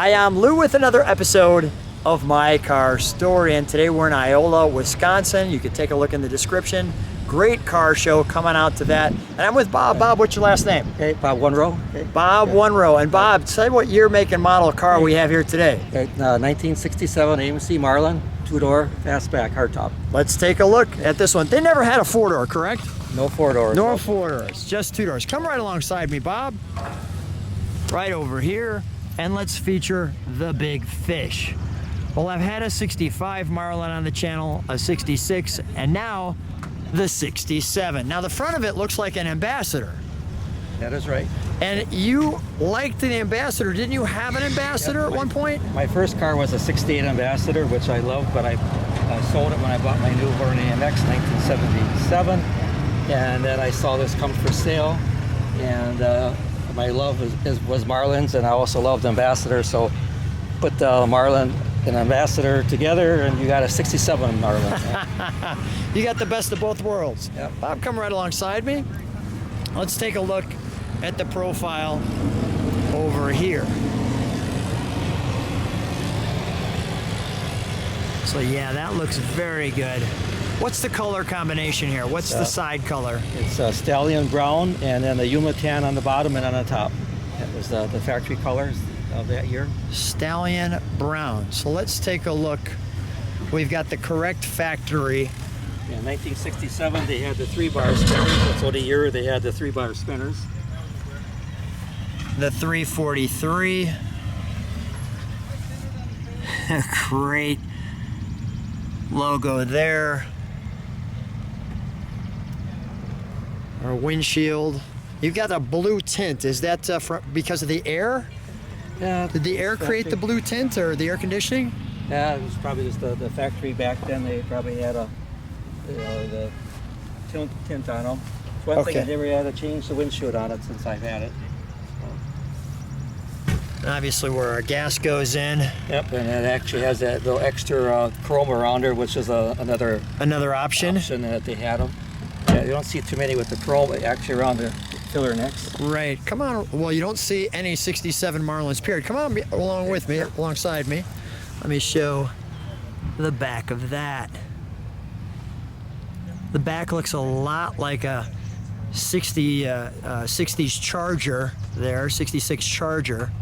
Hi, I'm Lou with another episode of My Car Story, and today we're in Iola, Wisconsin. You can take a look in the description. Great car show, coming out to that. And I'm with Bob. Bob, what's your last name? Okay, Bob Wunrow. Okay. Bob Wunrow. And Bob, say what year, make, and model car we have here today. Okay, 1967 AMC Marlin, two-door, fastback, hardtop. Let's take a look at this one. They never had a four-door, correct? No four doors. No four doors, just two doors. Come right alongside me, Bob. Right over here. And let's feature the big fish. Well, I've had a 65 Marlin on the channel, a 66, and now the 67. Now the front of it looks like an Ambassador. That is right. And you liked the Ambassador. Didn't you have an Ambassador at one point? My first car was a 68 Ambassador, which I loved, but I sold it when I bought my new Horn AMX 1977. And then I saw this come for sale. And my love was Marlins, and I also loved Ambassador. So put Marlin and Ambassador together, and you got a 67 Marlin. You got the best of both worlds. Yep. Bob, come right alongside me. Let's take a look at the profile over here. So yeah, that looks very good. What's the color combination here? What's the side color? It's a Stallion brown, and then the Yuma tan on the bottom and on the top. That was the factory colors of that year. Stallion brown. So let's take a look. We've got the correct factory. In 1967, they had the 3-bar spinners. That's what a year they had the 3-bar spinners. The 343. Great logo there. Our windshield. You've got a blue tint. Is that because of the air? Yeah. Did the air create the blue tint, or the air conditioning? Yeah, it was probably just the factory back then. They probably had the tint on them. One thing I never had to change the windshield on it since I've had it. And obviously where our gas goes in. Yep, and it actually has that little extra chrome around her, which is another option that they had them. Yeah, you don't see too many with the chrome actually around the filler necks. Right. Come on. Well, you don't see any 67 Marlins, period. Come on along with me, alongside me. Let me show the back of that. The back looks a lot like a 60s Charger there, 66 Charger.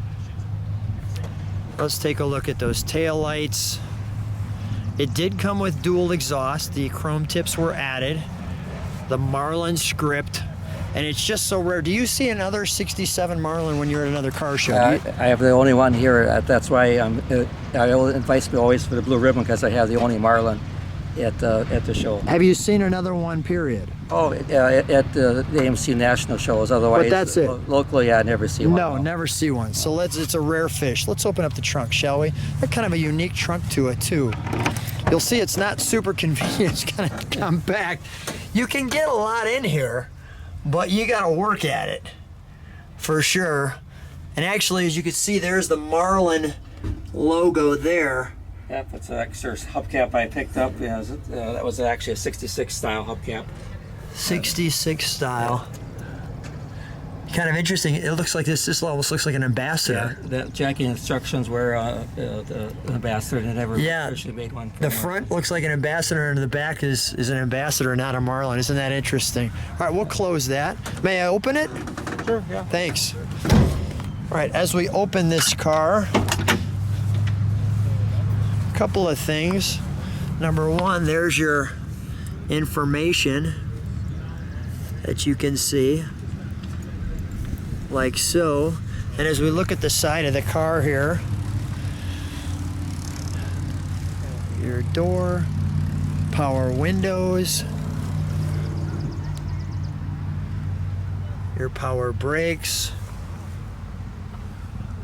Let's take a look at those tail lights. It did come with dual exhaust. The chrome tips were added. The Marlin script, and it's just so rare. Do you see another 67 Marlin when you're at another car show? I have the only one here. That's why Iola invites me always for the blue ribbon, because I have the only Marlin at the show. Have you seen another one, period? Oh, at the AMC national shows. Otherwise, but that's it. Locally, I never see one. No, never see one. So it's a rare fish. Let's open up the trunk, shall we? Got kind of a unique trunk to it too. You'll see it's not super convenient. It's kind of compact. You can get a lot in here, but you got to work at it for sure. And actually, as you can see, there's the Marlin logo there. Yep, it's an extra hubcap I picked up. Yeah, that was actually a 66 style hubcap. 66 style. Kind of interesting. It looks like this almost looks like an Ambassador. Yeah, the jacking instructions were the Ambassador. They never officially made one. The front looks like an Ambassador, and the back is an Ambassador, not a Marlin. Isn't that interesting? All right, we'll close that. May I open it? Sure, yeah. Thanks. All right, as we open this car, a couple of things. Number one, there's your information that you can see, like so. And as we look at the side of the car here, your door, power windows, your power brakes.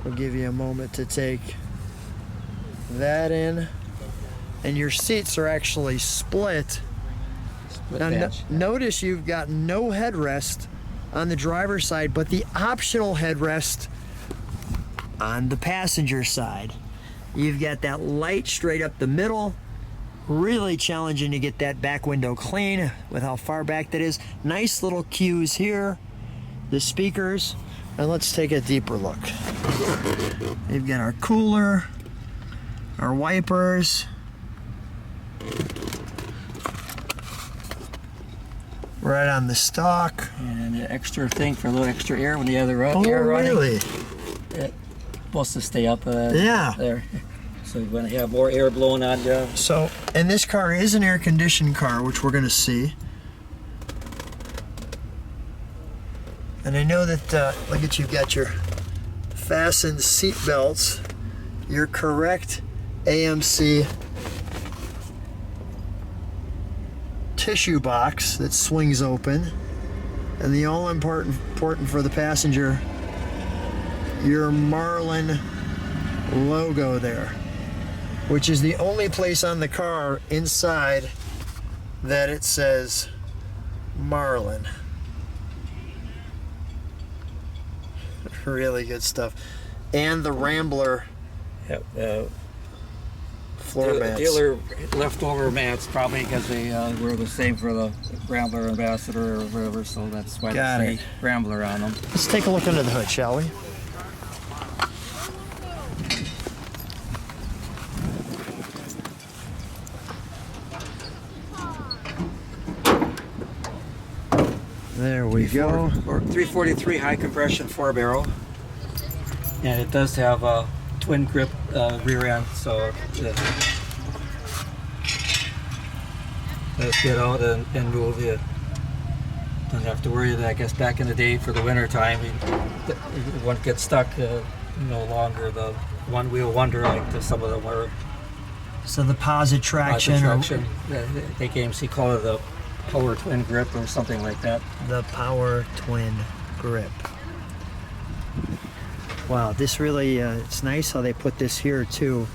We'll give you a moment to take that in. And your seats are actually split. Now, notice you've got no headrest on the driver's side, but the optional headrest on the passenger side. You've got that light straight up the middle. Really challenging to get that back window clean with how far back that is. Nice little cues here. The speakers. And let's take a deeper look. We've got our cooler, our wipers. Right on the stalk. And an extra thing for a little extra air when you have the Oh, air running. really? It's supposed to stay up Yeah. there. So you want to have more air blowing on you. So, and this car is an air-conditioned car, which we're going to see. And I know that, look at you've got your fastened seat belts, your correct AMC tissue box that swings open, and the all important for the passenger, your Marlin logo there, which is the only place on the car inside that it says Marlin. Really good stuff. And the Rambler floor mats. Dealer leftover mats, probably because they were the same for the Rambler Ambassador or whatever, so that's why Got they it. say Rambler on them. Let's take a look under the hood, shall we? There we go. 343 high compression 4-barrel, and it does have a twin grip rear end, so let's get out and move. You don't have to worry that, I guess back in the day for the winter time, you wouldn't get stuck no longer the one wheel wonder like some of them were. So the positive traction. I think AMC called it the power twin grip or something like that. The power twin grip. Wow, this really, it's nice how they put this here too.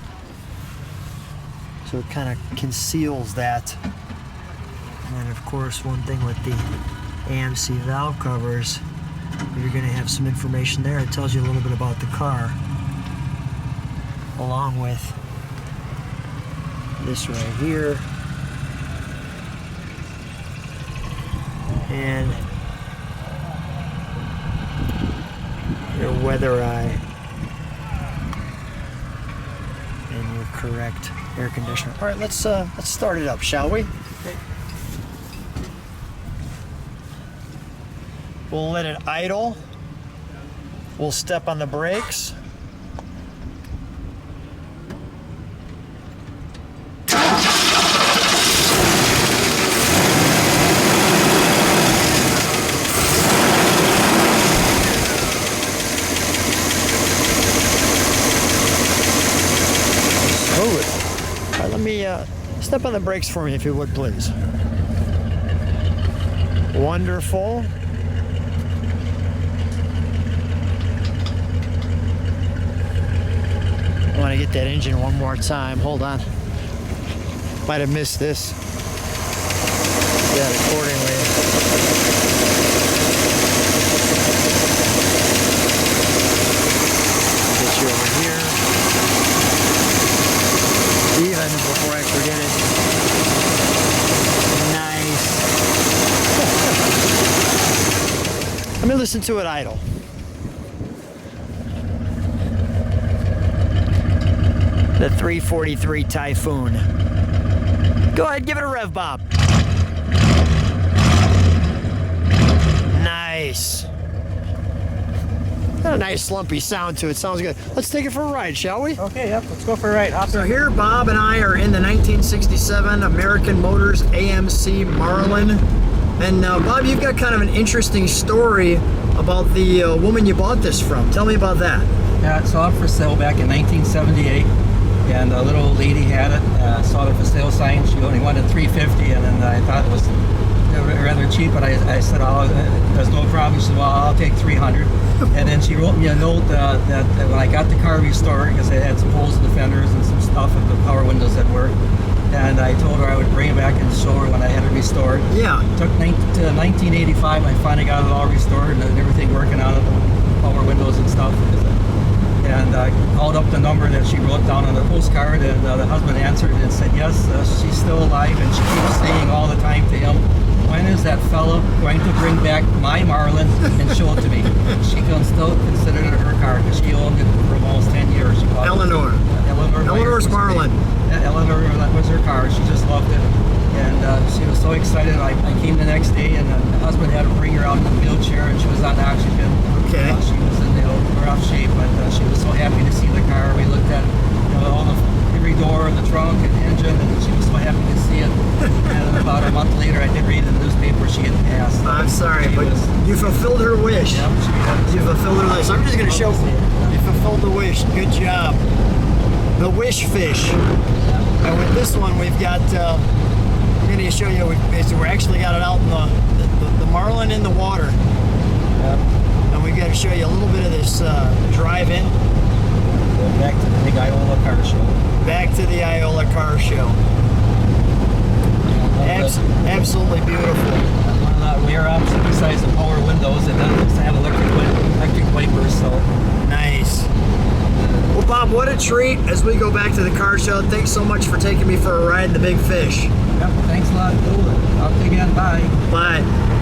So it kind of conceals that. And then of course, one thing with the AMC valve covers, you're gonna have some information there. It tells you a little bit about the car, along with this right here. And your weather eye and your correct air conditioner. All right, let's start it up, shall we? Okay. We'll let it idle. We'll step on the brakes. Step on the brakes for me, if you would, please. Wonderful. I want to get that engine one more time. Hold on. Might have missed this. Yeah, accordingly. Get you over here. Even before I forget it. Nice. Let me listen to it idle. The 343 Typhoon. Go ahead, give it a rev, Bob. Nice. Got a nice slumpy sound to it. Sounds good. Let's take it for a ride, shall we? Okay, yep, let's go for a ride. So here, Bob and I are in the 1967 American Motors AMC Marlin. And Bob, you've got kind of an interesting story about the woman you bought this from. Tell me about that. Yeah, it's up for sale back in 1978, and a little old lady had it. Saw the for sale sign. She only wanted $350, and then I thought it was rather cheap, but I said, "Oh, there's no problem." She said, "Well, I'll take $300." And then she wrote me a note that when I got the car restored, because it had some holes in the fenders and some stuff in the power windows that worked, and I told her I would bring it back and show her when I had it restored. Yeah. It took 1985. I finally got it all restored and everything working on it, power windows and stuff. And I called up the number that she wrote down on the postcard, and the husband answered and said, yes, she's still alive, and she keeps saying all the time to him, when is that fellow going to bring back my Marlin and show it to me? She can still consider it her car because she owned it for almost 10 years. She bought Eleanor. Eleanor's Marlin. Eleanor, that was her car. She just loved it. And she was so excited. I came the next day, and the husband had to bring her out in the wheelchair, and she was on oxygen. Okay. She was in rough shape, but she was so happy to see the car. We looked at every door, the trunk, and the engine, and she was so happy to see it. And about a month later, I did read in the newspaper she had passed. I'm sorry, but you fulfilled her wish. Yep, she had. You fulfilled her wish. I'm just going to show you fulfilled the wish. Good job. The wish fish. And with this one, we've got. I'm going to show you. We're actually got it out in the Marlin in the water. Yep. And we've got to show you a little bit of this drive-in. Go back to the big Iola car show. Back to the Iola car show. Absolutely beautiful. One of the rear options besides the power windows, it doesn't have electric wipers, so. Nice. Well, Bob, what a treat as we go back to the car show. Thanks so much for taking me for a ride in the Big Fish. Yep, thanks a lot, Bill. Talk to you again. Bye. Bye.